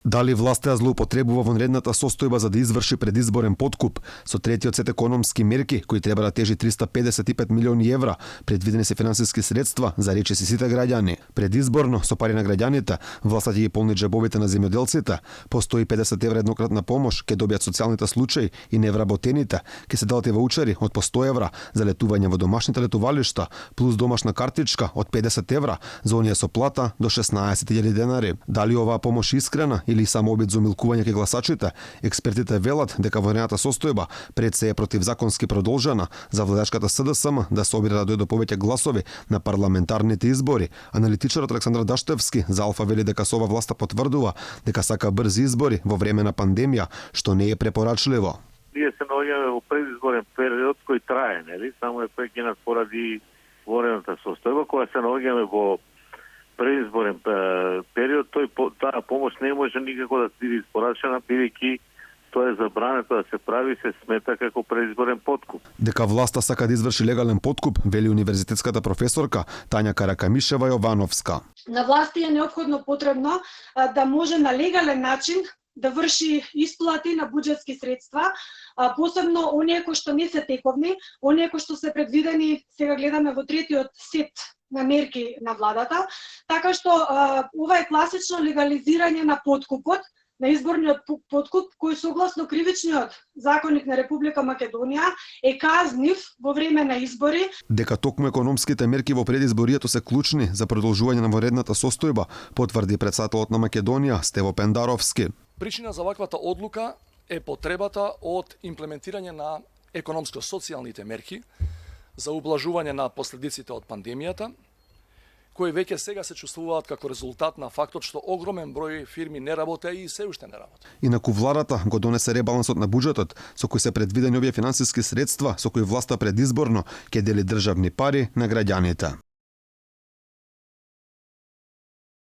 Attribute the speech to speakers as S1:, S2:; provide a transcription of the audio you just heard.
S1: Дали власта ја злоупотребува вонредната состојба за да изврши предизборен подкуп со третиот сет економски мерки кои треба да тежи 355 милиони евра, предвидени се финансиски средства за речиси сите граѓани. Предизборно со пари на граѓаните власта ќе ги полни џебовите на земјоделците, по 150 евра еднократна помош ќе добијат социјалните случаи и невработените, ќе се делат и ваучери од по 100 евра за летување во домашните летувалишта, плюс домашна картичка од 50 евра за оние со плата до 16.000 денари. Дали оваа помош искрена или само обид за умилкување кај гласачите, експертите велат дека вонредната состојба пред се е противзаконски продолжена за владачката СДСМ да се обира да дојде повеќе гласови на парламентарните избори. Аналитичарот Александар Даштевски за Алфа вели дека со ова власта потврдува дека сака брзи избори во време на пандемија, што не е препорачливо.
S2: Ние се наоѓаме во предизборен период кој трае, нели? Само е прекинат поради вонредната состојба, кога се наоѓаме во предизборен период, таа помош не може никако да биде испорачена, бидејќи тоа е забрането да се прави, се смета како предизборен подкуп.
S1: Дека власта сака да изврши легален подкуп, вели универзитетската професорка Тања Каракамишева Јовановска.
S3: На власти е неопходно потребно да може на легален начин да врши исплати на буџетски средства, посебно оние кои што не се тековни, оние кои што се предвидени, сега гледаме во третиот сет на мерки на владата, така што ова е класично легализирање на подкупот, на изборниот подкуп, кој согласно кривичниот законник на Република Македонија е казнив во време на избори.
S1: Дека токму економските мерки во предизборието се клучни за продолжување на вонредната состојба, потврди претседателот на Македонија Стево Пендаровски.
S4: Причина за ваквата одлука е потребата од имплементирање на економско-социјалните мерки за ублажување на последиците од пандемијата, кои веќе сега се чувствуваат како резултат на фактот што огромен број фирми не работеа и се уште не работат.
S1: Инаку владата го донесе ребалансот на буџетот, со кој се предвидени овие финансиски средства со кои власта предизборно ќе дели државни пари на граѓаните.